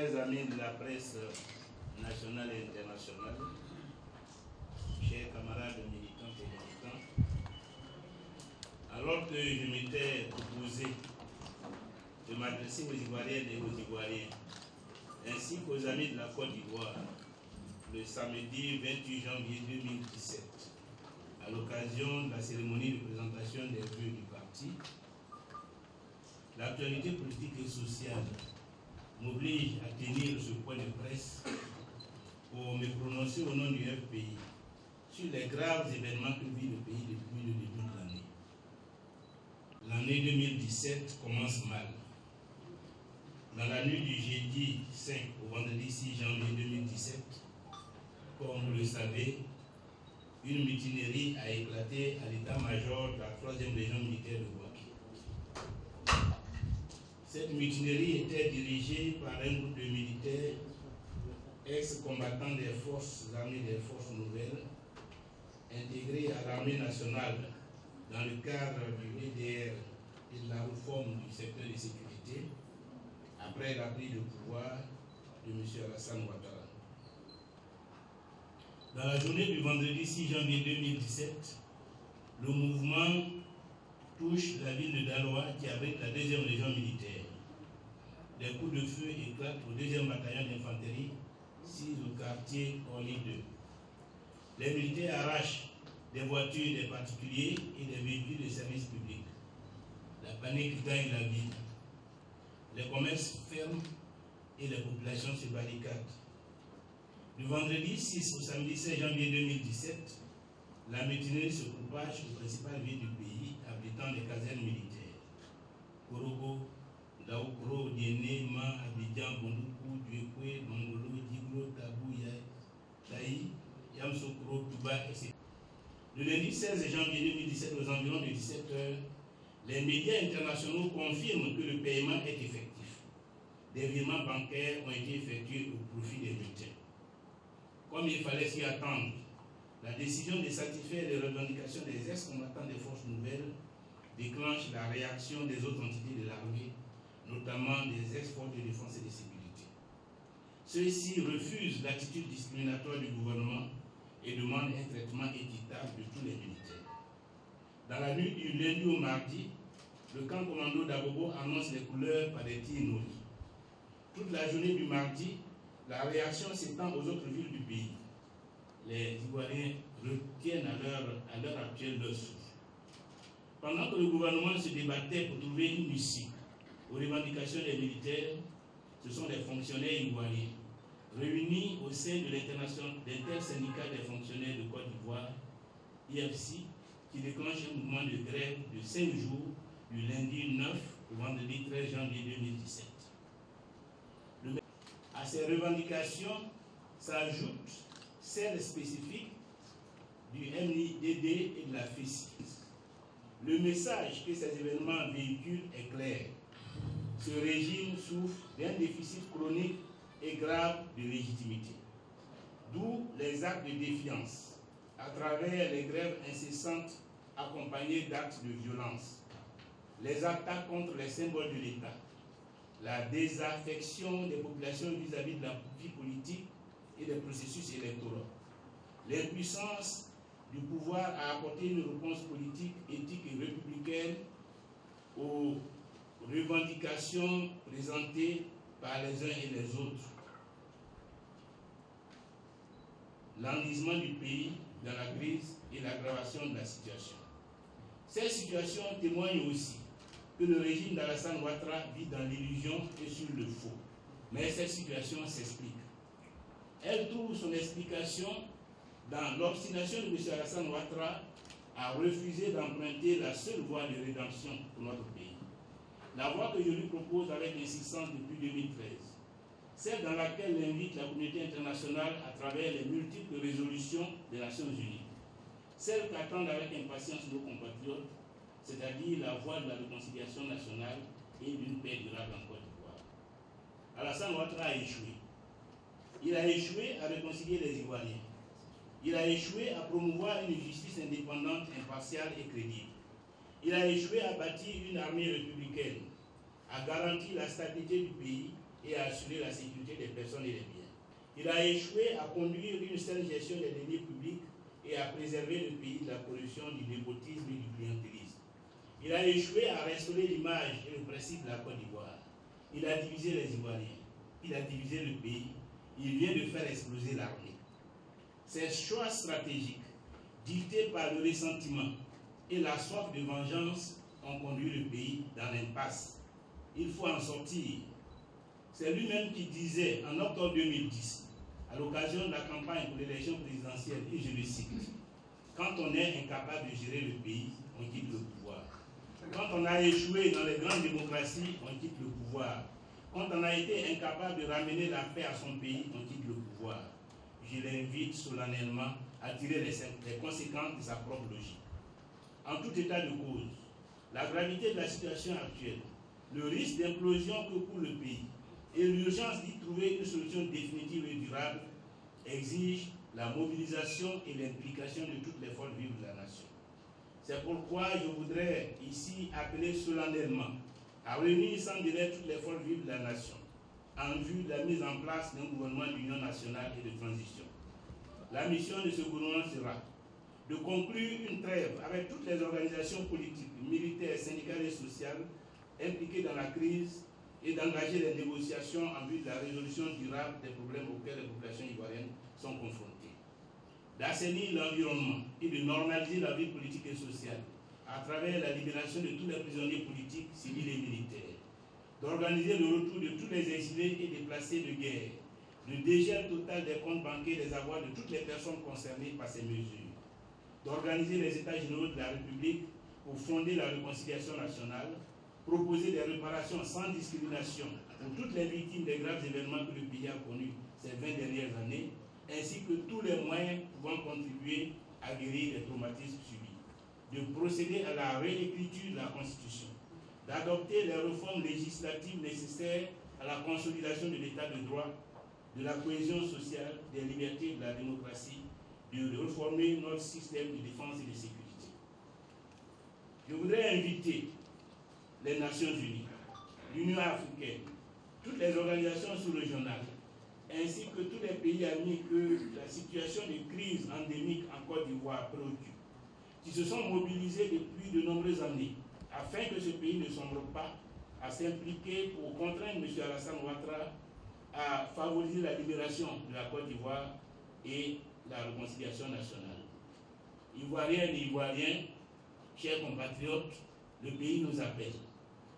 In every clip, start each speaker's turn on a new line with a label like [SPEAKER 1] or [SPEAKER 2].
[SPEAKER 1] Chers amis de la presse nationale et internationale, chers camarades militants et militants, alors que je m'étais proposé de m'adresser aux Ivoiriennes et aux Ivoiriens, ainsi qu'aux amis de la Côte d'Ivoire, le samedi 28 janvier 2017, à l'occasion de la cérémonie de présentation des vœux du parti, l'actualité politique et sociale m'oblige à tenir ce point de presse pour me prononcer au nom du FPI sur les graves événements que vit le pays depuis le début de l'année. L'année 2017 commence mal. Dans la nuit du jeudi 5 au vendredi 6 janvier 2017, comme vous le savez, une mutinerie a éclaté à l'état-major de la 3e région militaire de Bouaké. Cette mutinerie était dirigée par un groupe de militaires ex-combattants des forces armées des forces nouvelles, intégrés à l'armée nationale dans le cadre du DDR et de la réforme du secteur de sécurité, après la prise de pouvoir de M. Alassane Ouattara. Dans la journée du vendredi 6 janvier 2017, le mouvement touche la ville de Daloa qui abrite la 2e région militaire. Des coups de feu éclatent au 2e bataillon d'infanterie, situé au quartier Orly 2. Les militaires arrachent des voitures des particuliers et des véhicules de service public. La panique gagne la ville. Les commerces ferment et les populations se barricadent. Du vendredi 6 au samedi 16 janvier 2017, la mutinerie se propage aux principales villes du pays abritant des casernes militaires. Korogo, Daoukro, Diéné, Ma, Abidjan, Bondoukou, Duekwe, Mangolo, Djiglo, Tabou, Taï, Yamsoukro, Touba, etc. Le lundi 16 janvier 2017, aux environs de 17h, les médias internationaux confirment que le paiement est effectif. Des virements bancaires ont été effectués au profit des bulletins. Comme il fallait s'y attendre, la décision de satisfaire les revendications des ex-combattants des forces nouvelles déclenche la réaction des autres entités de l'armée, notamment des ex-forces de défense et de sécurité. Ceux-ci refusent l'attitude discriminatoire du gouvernement et demandent un traitement équitable de tous les militaires. Dans la nuit du lundi au mardi, le camp commando d'Abobo annonce les couleurs par des tirs nourris. Toute la journée du mardi, la réaction s'étend aux autres villes du pays. Les Ivoiriens retiennent à l'heure actuelle leur souffle. Pendant que le gouvernement se débattait pour trouver une issue aux revendications des militaires, ce sont les fonctionnaires ivoiriens réunis au sein de l'intersyndicat des fonctionnaires de Côte d'Ivoire, IFC, qui déclenche un mouvement de grève de 5 jours du lundi 9 au vendredi 13 janvier 2017. À ces revendications s'ajoutent celles spécifiques du MIDD et de la FECI. Le message que ces événements véhiculent est clair. Ce régime souffre d'un déficit chronique et grave de légitimité. D'où les actes de défiance, à travers les grèves incessantes accompagnées d'actes de violence, les attaques contre les symboles de l'État, la désaffection des populations vis-à-vis de la vie politique et des processus électoraux, l'impuissance du pouvoir à apporter une réponse politique, éthique et républicaine aux revendications présentées par les uns et les autres, l'enlisement du pays dans la crise et l'aggravation de la situation. Ces situations témoignent aussi que le régime d'Alassane Ouattara vit dans l'illusion et sur le faux. Mais cette situation s'explique. Elle trouve son explication dans l'obstination de M. Alassane Ouattara à refuser d'emprunter la seule voie de rédemption pour notre pays. La voie que je lui propose avec insistance depuis 2013, celle dans laquelle il invite la communauté internationale à travers les multiples résolutions des Nations Unies, celle qu'attendent avec impatience nos compatriotes, c'est-à-dire la voie de la réconciliation nationale et d'une paix durable en Côte d'Ivoire. Alassane Ouattara a échoué. Il a échoué à réconcilier les Ivoiriens. Il a échoué à promouvoir une justice indépendante, impartiale et crédible. Il a échoué à bâtir une armée républicaine, à garantir la stabilité du pays et à assurer la sécurité des personnes et des biens. Il a échoué à conduire une saine gestion des deniers publics et à préserver le pays de la corruption, du népotisme et du clientélisme. Il a échoué à restaurer l'image et le principe de la Côte d'Ivoire. Il a divisé les Ivoiriens. Il a divisé le pays. Il vient de faire exploser l'armée. Ces choix stratégiques, dictés par le ressentiment et la soif de vengeance, ont conduit le pays dans l'impasse. Il faut en sortir. C'est lui-même qui disait en octobre 2010, à l'occasion de la campagne pour l'élection présidentielle, et je le cite, « Quand on est incapable de gérer le pays, on quitte le pouvoir. Quand on a échoué dans les grandes démocraties, on quitte le pouvoir. Quand on a été incapable de ramener la paix à son pays, on quitte le pouvoir. » Je l'invite solennellement à tirer les conséquences de sa propre logique. En tout état de cause, la gravité de la situation actuelle, le risque d'implosion que court le pays et l'urgence d'y trouver une solution définitive et durable exigent la mobilisation et l'implication de toutes les forces vives de la nation. C'est pourquoi je voudrais ici appeler solennellement à réunir sans délai toutes les forces vives de la nation en vue de la mise en place d'un gouvernement d'union nationale et de transition. La mission de ce gouvernement sera de conclure une trêve avec toutes les organisations politiques, militaires, syndicales et sociales impliquées dans la crise et d'engager les négociations en vue de la résolution durable des problèmes auxquels les populations ivoiriennes sont confrontées. D'assainir l'environnement et de normaliser la vie politique et sociale à travers la libération de tous les prisonniers politiques, civils et militaires. D'organiser le retour de tous les exilés et déplacés de guerre. Le dégel total des comptes bancaires et des avoirs de toutes les personnes concernées par ces mesures. D'organiser les États généraux de la République pour fonder la réconciliation nationale, proposer des réparations sans discrimination pour toutes les victimes des graves événements que le pays a connus ces 20 dernières années, ainsi que tous les moyens pouvant contribuer à guérir les traumatismes subis. De procéder à la réécriture de la Constitution, d'adopter les réformes législatives nécessaires à la consolidation de l'état de droit, de la cohésion sociale, des libertés et de la démocratie, de réformer notre système de défense et de sécurité. Je voudrais inviter les Nations Unies, l'Union africaine, toutes les organisations sous-régionales, ainsi que tous les pays amis que la situation de crise endémique en Côte d'Ivoire préoccupe, qui se sont mobilisés depuis de nombreuses années, afin que ce pays ne sombre pas, à s'impliquer pour contraindre M. Alassane Ouattara à favoriser la libération de la Côte d'Ivoire et la réconciliation nationale. Ivoiriennes et Ivoiriens, chers compatriotes, le pays nous appelle.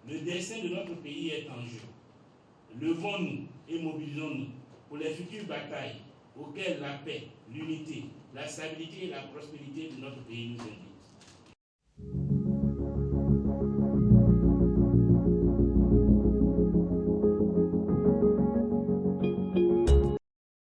[SPEAKER 1] Le destin de notre pays est en jeu. Levons-nous et mobilisons-nous pour les futures batailles auxquelles la paix, l'unité, la stabilité et la prospérité de notre pays nous invitent.